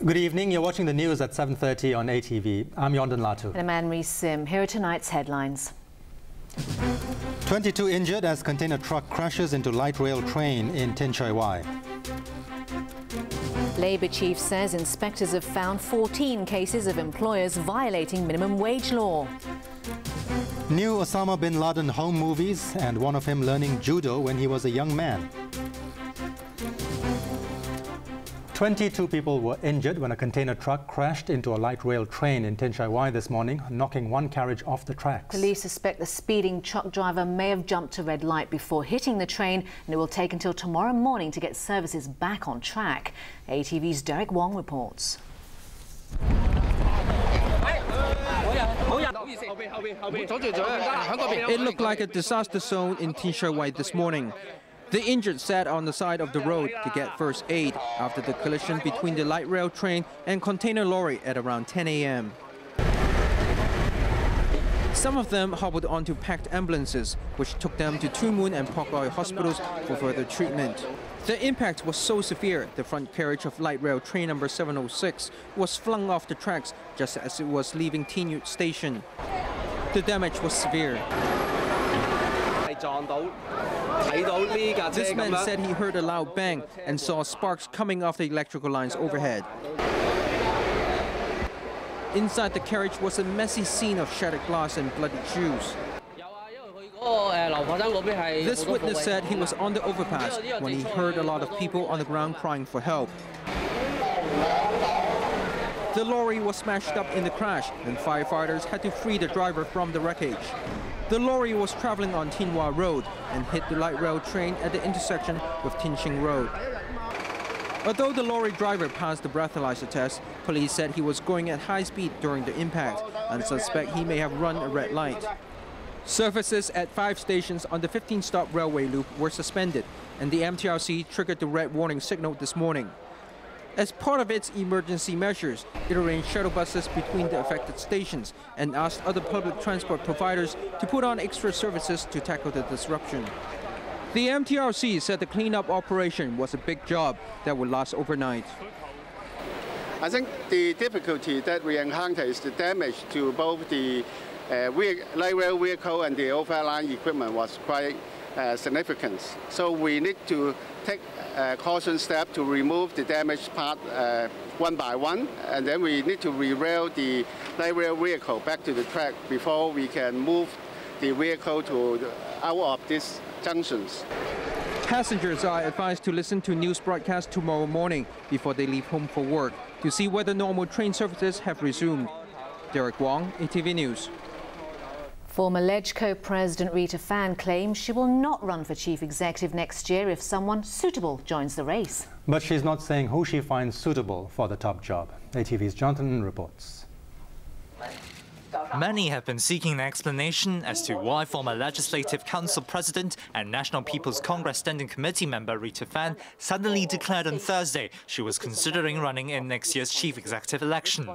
Good evening. You're watching the news at 7:30 on ATV. I'm YONDEN LHATOO. And I'm Anne-Marie Sim. Here are tonight's headlines. 22 injured as container truck crashes into light rail train in Tin Shui Wai. Labour chief says inspectors have found 14 cases of employers violating minimum wage law. New Osama bin Laden home movies and one of him learning judo when he was a young man. 22 people were injured when a container truck crashed into a light rail train in Tin Shui Wai this morning, knocking one carriage off the tracks. Police suspect the speeding truck driver may have jumped a red light before hitting the train, and it will take until tomorrow morning to get services back on track. ATV's Derek Wong reports. It looked like a disaster zone in Tin Shui Wai this morning. The injured sat on the side of the road to get first aid after the collision between the light rail train and container lorry at around 10 a.m. Some of them hobbled onto packed ambulances, which took them to Tuen Mun and Pok Oi hospitals for further treatment. The impact was so severe, the front carriage of light rail train number 706 was flung off the tracks just as it was leaving Tin Yut station. The damage was severe. This man said he heard a loud bang and saw sparks coming off the electrical lines overhead. Inside the carriage was a messy scene of shattered glass and bloody shoes. This witness said he was on the overpass when he heard a lot of people on the ground crying for help. The lorry was smashed up in the crash and firefighters had to free the driver from the wreckage. The lorry was traveling on Tin Wah Road and hit the light rail train at the intersection with Tin Shing Road. Although the lorry driver passed the breathalyzer test, police said he was going at high speed during the impact and suspect he may have run a red light. Services at 5 stations on the 15-stop railway loop were suspended, and the MTRC triggered the red warning signal this morning. As part of its emergency measures, it arranged shuttle buses between the affected stations and asked other public transport providers to put on extra services to tackle the disruption. The MTRC said the cleanup operation was a big job that would last overnight. I think the difficulty that we encounter is the damage to both the light rail vehicle and the overland equipment was quite significant. So we need to take a caution step to remove the damaged part one by one, and then we need to re-rail the light rail vehicle back to the track before we can move the vehicle out of these junctions. Passengers are advised to listen to news broadcast tomorrow morning before they leave home for work to see whether normal train services have resumed. Derek Wong, ATV News. Former LHATOO President Rita Fan claims she will not run for chief executive next year if someone suitable joins the race. But she's not saying who she finds suitable for the top job. ATV's Jonathan reports. Many have been seeking an explanation as to why former Legislative Council President and National People's Congress Standing Committee member Rita Fan suddenly declared on Thursday she was considering running in next year's chief executive election.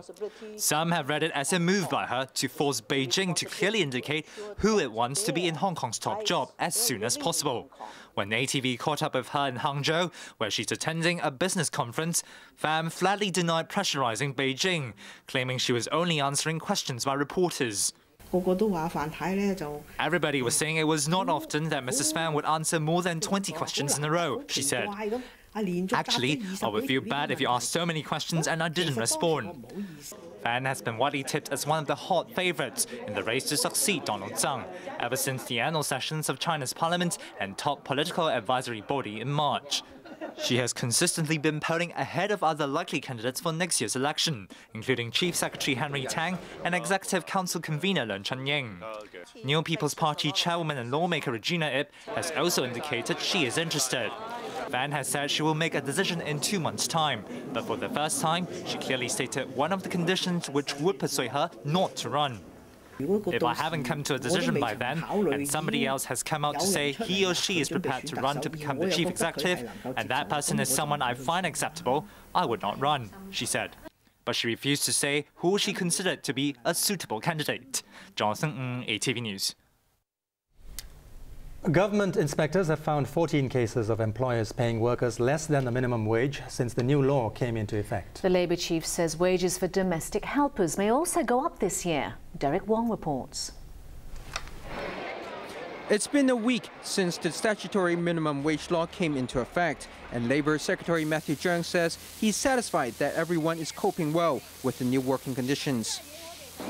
Some have read it as a move by her to force Beijing to clearly indicate who it wants to be in Hong Kong's top job as soon as possible. When ATV caught up with her in Hangzhou, where she's attending a business conference, Fan flatly denied pressurizing Beijing, claiming she was only answering questions by reporters. Everybody was saying it was not often that Mrs. Fan would answer more than 20 questions in a row, she said. Actually, I would feel bad if you asked so many questions and I didn't respond. Fan has been widely tipped as one of the hot favourites in the race to succeed Donald Tsang ever since the annual sessions of China's parliament and top political advisory body in March. She has consistently been polling ahead of other likely candidates for next year's election, including Chief Secretary Henry Tang and Executive Council convener Leung Chun-ying. New People's Party chairwoman and lawmaker Regina Ip has also indicated she is interested. Fan has said she will make a decision in 2 months' time, but for the first time, she clearly stated one of the conditions which would persuade her not to run. If I haven't come to a decision by then, and somebody else has come out to say he or she is prepared to run to become the chief executive, and that person is someone I find acceptable, I would not run, she said. But she refused to say who she considered to be a suitable candidate. Jonathan Ng, ATV News. Government inspectors have found 14 cases of employers paying workers less than the minimum wage since the new law came into effect. The Labour chief says wages for domestic helpers may also go up this year. Derek Wong reports. It's been a week since the statutory minimum wage law came into effect, and Labour Secretary Matthew Cheung says he's satisfied that everyone is coping well with the new working conditions.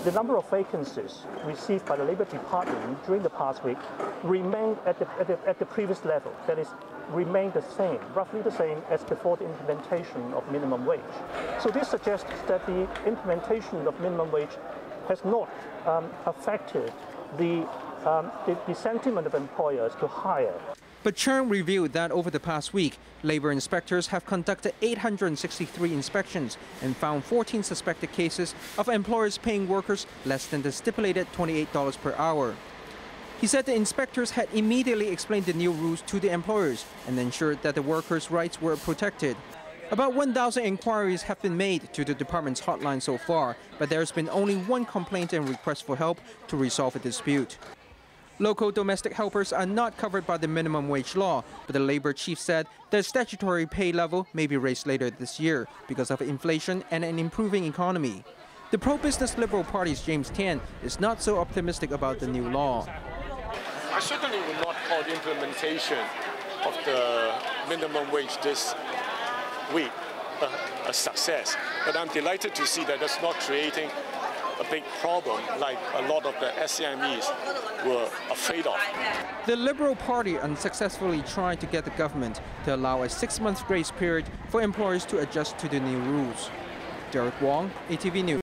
The number of vacancies received by the Labour Department during the past week remained at the previous level. That is, remained the same, roughly the same as before the implementation of minimum wage. So this suggests that the implementation of minimum wage has not affected the sentiment of employers to hire. But Cheung revealed that over the past week, Labour inspectors have conducted 863 inspections and found 14 suspected cases of employers paying workers less than the stipulated $28 per hour. He said the inspectors had immediately explained the new rules to the employers and ensured that the workers' rights were protected. About 1,000 inquiries have been made to the department's hotline so far, but there's been only one complaint and request for help to resolve a dispute. Local domestic helpers are not covered by the minimum wage law, but the Labour chief said their statutory pay level may be raised later this year because of inflation and an improving economy. The pro-business Liberal Party's James Tian is not so optimistic about the new law. I certainly would not call the implementation of the minimum wage this week a success, but I'm delighted to see that that's not creating a big problem like a lot of the SMEs were afraid of. The Liberal Party unsuccessfully tried to get the government to allow a 6-month grace period for employers to adjust to the new rules. Derek Wong, ATV News.